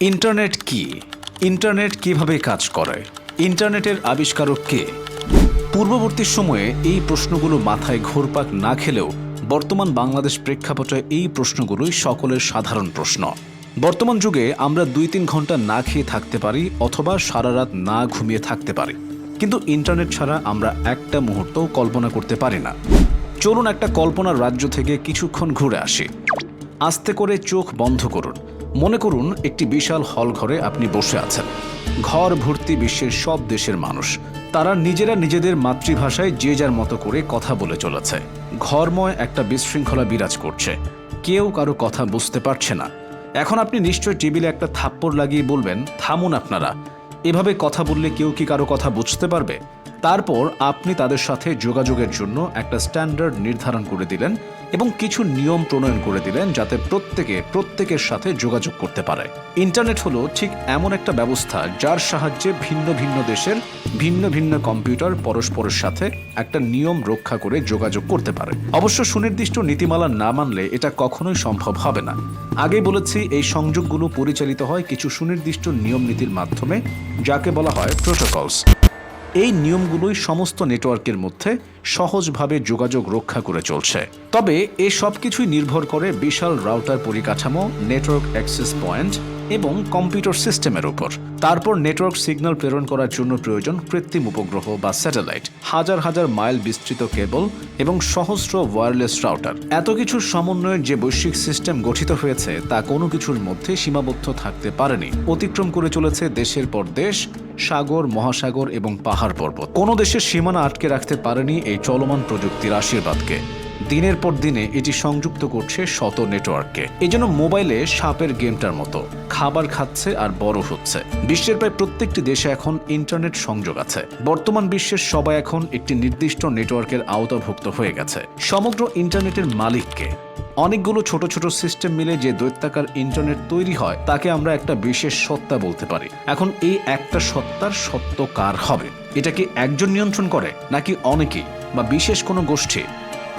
Internet কি? Internet কিভাবে কাজ করে? ইন্টারনেটের আবিষ্কারক কে? পূর্ববর্তী সময়ে এই প্রশ্নগুলো মাথায় ঘুরপাক না খেলেও বর্তমান বাংলাদেশ প্রেক্ষাপটে এই প্রশ্নগুলোই সকলের সাধারণ প্রশ্ন। বর্তমান যুগে আমরা 2-3 ঘন্টা না খেয়ে থাকতে পারি অথবা সারা রাত না ঘুমিয়ে থাকতে পারি, কিন্তু ইন্টারনেট ছাড়া আমরা একটা মুহূর্তও কল্পনা করতে পারি না। চলুন একটা কল্পনার রাজ্য থেকে কিছুক্ষণ ঘুরে আসি। আস্তে করে চোখ বন্ধ করুন। মনে করুন একটি বিশাল হল ঘরে আপনি বসে আছেন। ঘর ভর্তি বিশ্বের সব দেশের মানুষ। তারা নিজেরা নিজেদের মাতৃভাষায় যে যার মতো করে কথা বলে চলেছে। ঘরময় একটা বিশৃঙ্খলা বিরাজ করছে। কেউ কারো কথা বুঝতে পারছে না। এখন আপনি নিশ্চয় টেবিলে একটা থাপ্পড় লাগিয়ে বলবেন, থামুন আপনারা, এভাবে কথা বললে কেউ কি কারো কথা বুঝতে পারবে? তারপর আপনি তাদের সাথে যোগাযোগের জন্য একটা স্ট্যান্ডার্ড নির্ধারণ করে দিলেন এবং কিছু নিয়ম প্রণয়ন করে দিলেন যাতে প্রত্যেকের সাথে যোগাযোগ করতে পারে। ইন্টারনেট হলো ঠিক এমন একটা ব্যবস্থা যার সাহায্যে ভিন্ন ভিন্ন দেশের ভিন্ন ভিন্ন কম্পিউটার পরস্পরের সাথে একটা নিয়ম রক্ষা করে যোগাযোগ করতে পারে। অবশ্য সুনির্দিষ্ট নীতিমালা না মানলে এটা কখনোই সম্ভব হবে না। আগেই বলেছি, এই সংযোগগুলো পরিচালিত হয় কিছু সুনির্দিষ্ট নিয়ম নীতির মাধ্যমে, যাকে বলা হয় প্রোটোকলস। এই নিয়মগুলোই সমস্ত নেটওয়ার্কের মধ্যে সহজভাবে যোগাযোগ রক্ষা করে চলছে। তবে এ সব কিছুই নির্ভর করে বিশাল রাউটার পরিকাঠামো, নেটওয়ার্ক অ্যাক্সেস পয়েন্ট এবং কম্পিউটার সিস্টেমের উপর। তারপর নেটওয়ার্ক সিগন্যাল প্রেরণ করার জন্য প্রয়োজন কৃত্রিম উপগ্রহ বা স্যাটেলাইট, হাজার হাজার মাইল বিস্তৃত কেবল এবং সহস্র ওয়্যারলেস রাউটার। এত কিছুর সমন্বয়ে যে বৈশ্বিক সিস্টেম গঠিত হয়েছে তা কোনো কিছুর মধ্যে সীমাবদ্ধ থাকতে পারেনি। অতিক্রম করে চলেছে দেশের পর দেশ, সাগর, মহাসাগর এবং পাহাড় পর্বত। কোনো দেশের সীমানা আটকে রাখতে পারেনি এই চলমান প্রযুক্তির আশীর্বাদকে। দিনের পর দিনে এটি সংযুক্ত করছে শত নেটওয়ার্ককে। এজন্য মোবাইলে সাপের গেমটার মতো খাবার খাচ্ছে আর বড় হচ্ছে। বিশ্বের প্রায় প্রত্যেকটি দেশে এখন ইন্টারনেট সংযোগ আছে। বর্তমান বিশ্বের সবাই এখন একটি নির্দিষ্ট নেটওয়ার্কের আওতাভুক্ত হয়ে গেছে। সমগ্র ইন্টারনেটের মালিককে অনেকগুলো ছোট ছোট সিস্টেম মিলে যে দৈত্যাকার ইন্টারনেট তৈরি হয় তাকে আমরা একটা বিশেষ সত্তা বলতে পারি। এখন এই একটা সত্তার সত্য কার হবে? এটা কি একজন নিয়ন্ত্রণ করে, নাকি অনেকেই বা বিশেষ কোনো গোষ্ঠী?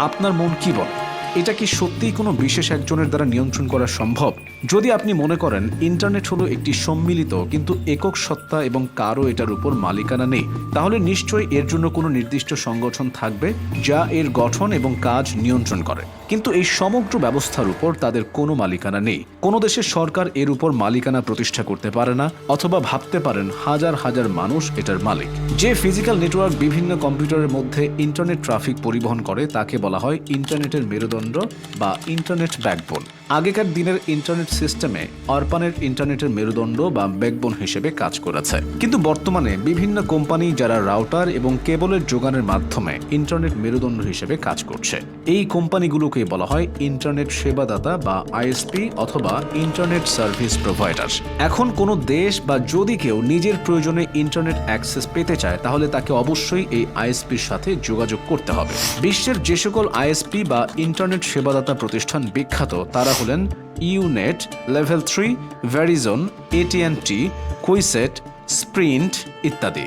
আপনার মন কি বলে? এটা কি সত্যিই কোনো বিশেষ একজনের দ্বারা নিয়ন্ত্রণ করা সম্ভব? যদি আপনি মনে করেন ইন্টারনেট হলো একটি সম্মিলিত কিন্তু একক সত্তা এবং কারও এটার উপর মালিকানা নেই, তাহলে নিশ্চয়ই এর জন্য কোনো নির্দিষ্ট সংগঠন থাকবে যা এর গঠন এবং কাজ নিয়ন্ত্রণ করে। কিন্তু এই সমগ্র ব্যবস্থার উপর তাদের কোনো মালিকানা নেই। কোনো দেশের সরকার এর উপর মালিকানা প্রতিষ্ঠা করতে পারে না, অথবা ভাবতে পারেন হাজার হাজার মানুষ এটার মালিক। যে ফিজিক্যাল নেটওয়ার্ক বিভিন্ন কম্পিউটারের মধ্যে ইন্টারনেট ট্রাফিক পরিবহন করে তাকে বলা হয় ইন্টারনেটের মেরুদণ্ড বা ইন্টারনেট ব্যাকবোন। আগেকার দিনের ইন্টারনেট সিস্টেমে অরপানের ইন্টারনেটের মেরুদণ্ড বা ব্যাকবোন হিসেবে কাজ করেছে। কিন্তু বর্তমানে বিভিন্ন কোম্পানি যারা রাউটার এবং কেবলের যোগানের মাধ্যমে ইন্টারনেট মেরুদণ্ড হিসেবে কাজ করছে, এই কোম্পানিগুলোকে বলা হয় ইন্টারনেট সেবাদাতা বা আইএসপি অথবা ইন্টারনেট সার্ভিস প্রোভাইডার। এখন কোনো দেশ বা যদি কেউ নিজের প্রয়োজনে ইন্টারনেট অ্যাক্সেস পেতে চায় তাহলে তাকে অবশ্যই এই আইএসপির সাথে যোগাযোগ করতে হবে। বিশ্বের যে সকল আইএসপি বা ইন্টারনেট সেবাদাতা প্রতিষ্ঠান বিখ্যাত তারা হলেন ইউনেট, লেভেল 3, ভেরিজন, AT&T, কুইসেট, স্প্রিন্ট ইত্যাদি।